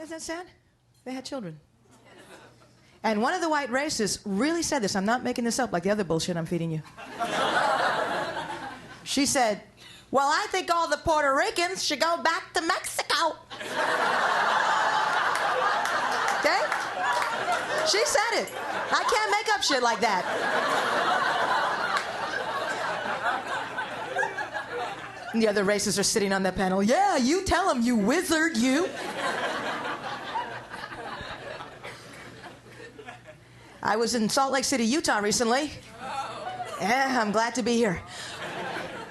Isn't that sad? They had children. And one of the white racists really said this. I'm not making this up like the other bullshit I'm feeding you. She said, well, I think all the Puerto Ricans should go back to Mexico. Okay? She said it. I can't make up shit like that. And the other racists are sitting on that panel. Yeah, you tell them, you wizard, you. I was in Salt Lake City, Utah recently. Yeah, I'm glad to be here.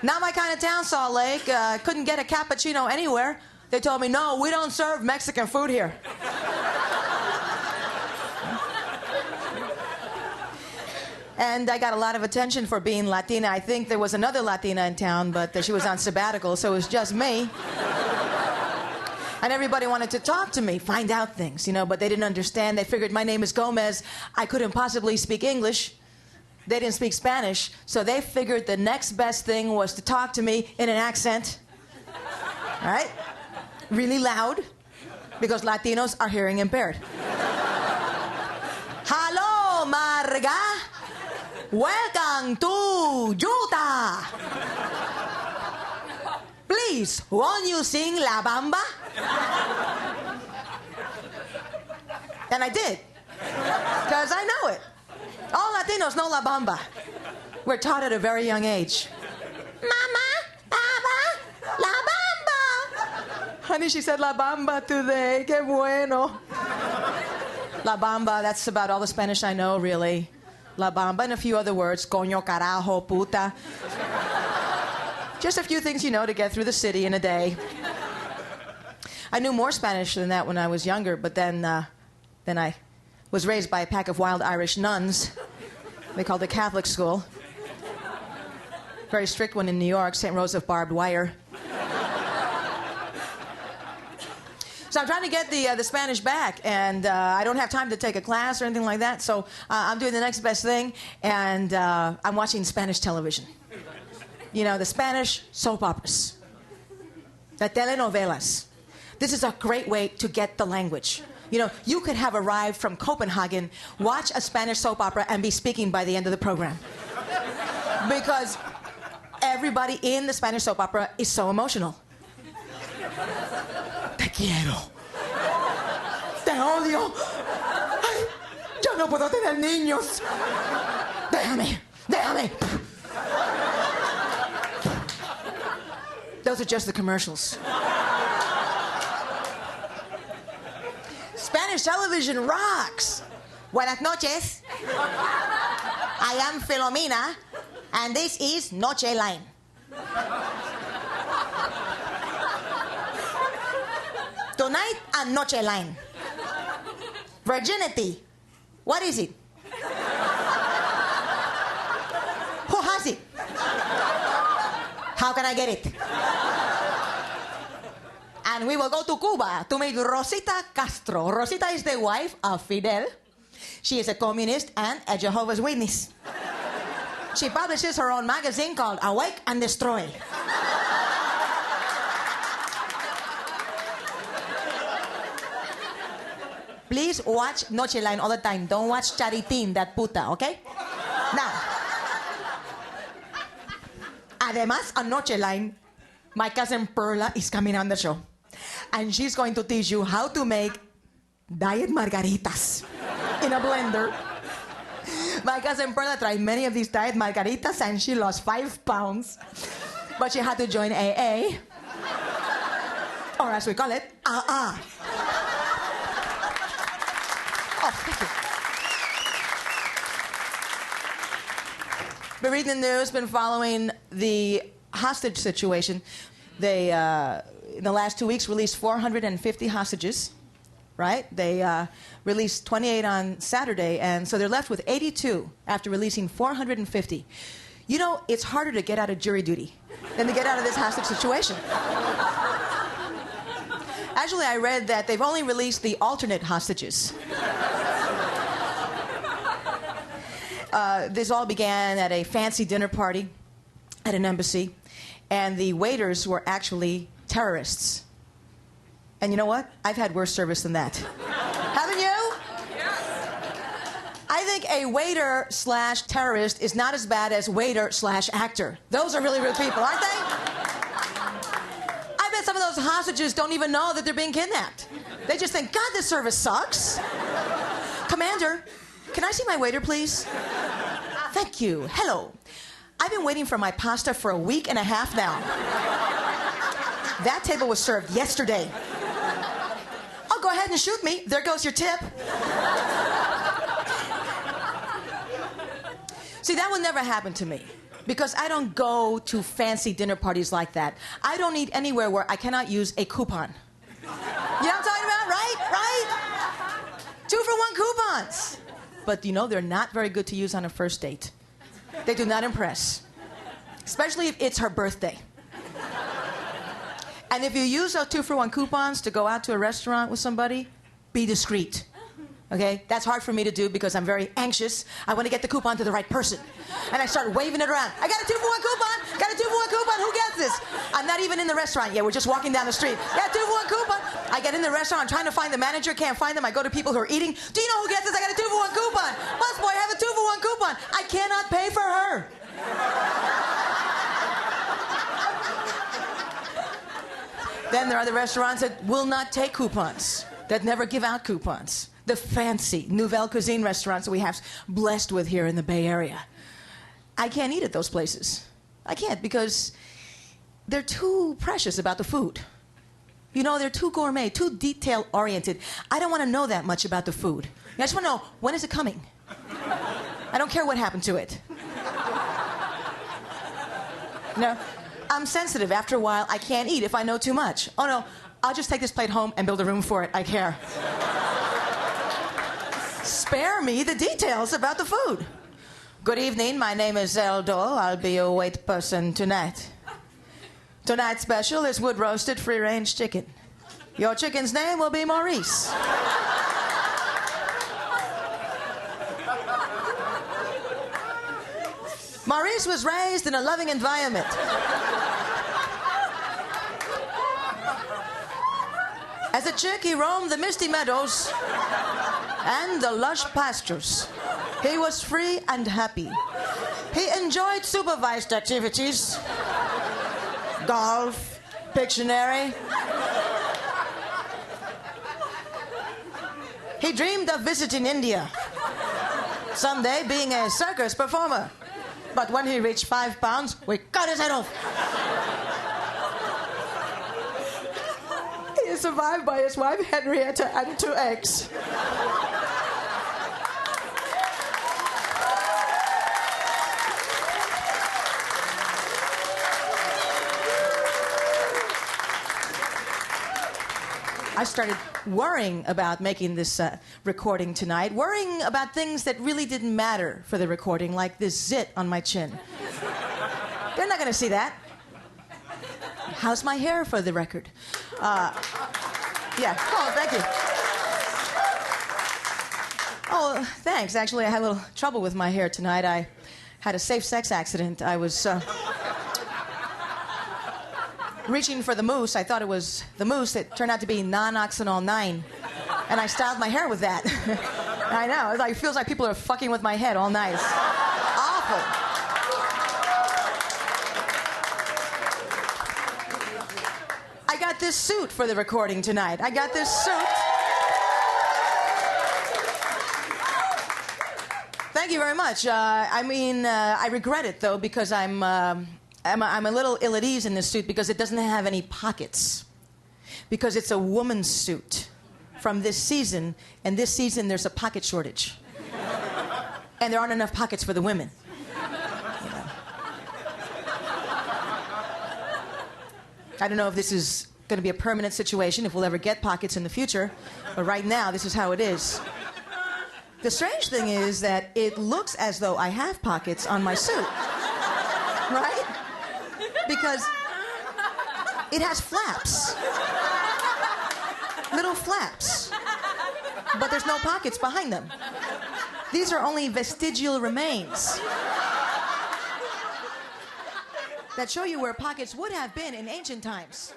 Not my kind of town, Salt Lake. Couldn't get a cappuccino anywhere. They told me, no, we don't serve Mexican food here. And I got a lot of attention for being Latina. I think there was another Latina in town, but she was on sabbatical, so it was just me. And everybody wanted to talk to me, find out things, you know, but they didn't understand. They figured my name is Gomez. I couldn't possibly speak English. They didn't speak Spanish, so they figured the next best thing was to talk to me in an accent. Right? Really loud, because Latinos are hearing impaired. Hello, Marga. Welcome to Utah. Please, won't you sing La Bamba? And I did, because I know it. All Latinos know La Bamba. We're taught at a very young age. Mama, Baba, La Bamba. Honey, she said La Bamba today. Que bueno. La Bamba, that's about all the Spanish I know, really. La Bamba and a few other words. Coño, carajo, puta. Just a few things you know to get through the city in a day. I knew more Spanish than that when I was younger, but then I was raised by a pack of wild Irish nuns. They called it Catholic school. Very strict one in New York, St. Rose of Barbed Wire. So I'm trying to get the Spanish back, and I don't have time to take a class or anything like that, so I'm doing the next best thing, and I'm watching Spanish television. You know, the Spanish soap operas, the telenovelas. This is a great way to get the language. You know, you could have arrived from Copenhagen, watch a Spanish soap opera, and be speaking by the end of the program. Because everybody in the Spanish soap opera is so emotional. Te quiero. Te odio. Ay, yo no puedo tener niños. Déjame, déjame. Those are just the commercials. Spanish television rocks. Buenas noches. I am Filomena, and this is Noche Line. Tonight on Noche Line. Virginity. What is it? Who has it? How can I get it? And we will go to Cuba to meet Rosita Castro. Rosita is the wife of Fidel. She is a communist and a Jehovah's Witness. She publishes her own magazine called Awake and Destroy. Please watch Noche Line all the time. Don't watch Charitín, that puta, okay? Now, además, on Noche Line, my cousin Perla is coming on the show. And she's going to teach you how to make diet margaritas in a blender. My cousin Perla tried many of these diet margaritas and she lost 5 pounds. But she had to join AA. Or as we call it, AA. Oh, thank you. Been reading the news, been following the hostage situation. They, in the last 2 weeks, released 450 hostages, right? They released 28 on Saturday, and so they're left with 82 after releasing 450. You know, it's harder to get out of jury duty than to get out of this hostage situation. Actually, I read that they've only released the alternate hostages. This all began at a fancy dinner party at an embassy, and the waiters were actually terrorists. And you know what? I've had worse service than that. Haven't you? I think a waiter/terrorist is not as bad as waiter/actor. Those are really real people, aren't they? I bet some of those hostages don't even know that they're being kidnapped. They just think, God, this service sucks. Commander, can I see my waiter, please? Thank you. Hello. I've been waiting for my pasta for a week and a half now. That table was served yesterday. Oh, go ahead and shoot me. There goes your tip. See, that would never happen to me because I don't go to fancy dinner parties like that. I don't eat anywhere where I cannot use a coupon. You know what I'm talking about? Right? 2-for-1 coupons. But you know, they're not very good to use on a first date. They do not impress. Especially if it's her birthday. And if you use those 2-for-1 coupons to go out to a restaurant with somebody, be discreet. Okay? That's hard for me to do because I'm very anxious. I want to get the coupon to the right person. And I start waving it around. I got a 2-for-1 coupon! Got a 2-for-1 coupon! Who gets this? I'm not even in the restaurant yet. We're just walking down the street. Got a 2-for-1 coupon! I get in the restaurant. I'm trying to find the manager. Can't find them. I go to people who are eating. Do you know who gets this? I got a 2-for-1 coupon! Busboy, I have a 2-for-1 coupon! I cannot pay for her! Then there are the restaurants that will not take coupons, that never give out coupons. The fancy Nouvelle Cuisine restaurants that we have blessed with here in the Bay Area. I can't eat at those places. I can't because they're too precious about the food. You know, they're too gourmet, too detail-oriented. I don't want to know that much about the food. I just want to know, when is it coming? I don't care what happened to it. No. I'm sensitive. After a while, I can't eat if I know too much. Oh, no, I'll just take this plate home and build a room for it. I care. Spare me the details about the food. Good evening. My name is Eldo. I'll be your wait person tonight. Tonight's special is wood-roasted free-range chicken. Your chicken's name will be Maurice. Maurice was raised in a loving environment. As a chick, he roamed the misty meadows and the lush pastures. He was free and happy. He enjoyed supervised activities. Golf, Pictionary. He dreamed of visiting India. Someday being a circus performer. But when he reached 5 pounds, we cut his head off. He is survived by his wife, Henrietta, and 2 eggs. I started worrying about making this recording tonight, worrying about things that really didn't matter for the recording, like this zit on my chin. They're not going to see that. How's my hair, for the record? Yeah. Oh, thank you. Oh, thanks. Actually, I had a little trouble with my hair tonight. I had a safe sex accident. I was reaching for the mousse. I thought it was the mousse. It turned out to be non-oxynol 9. And I styled my hair with that. I know. It feels like people are fucking with my head all night. It's awful. I got this suit for the recording tonight. I got this suit. Thank you very much. I regret it, though, because I'm a little ill at ease in this suit because it doesn't have any pockets. Because it's a woman's suit from this season, and this season there's a pocket shortage. And there aren't enough pockets for the women. You know. I don't know if this is going to be a permanent situation, if we'll ever get pockets in the future, but right now this is how it is. The strange thing is that it looks as though I have pockets on my suit. Right? Because it has flaps. Little flaps. But there's no pockets behind them. These are only vestigial remains that show you where pockets would have been in ancient times.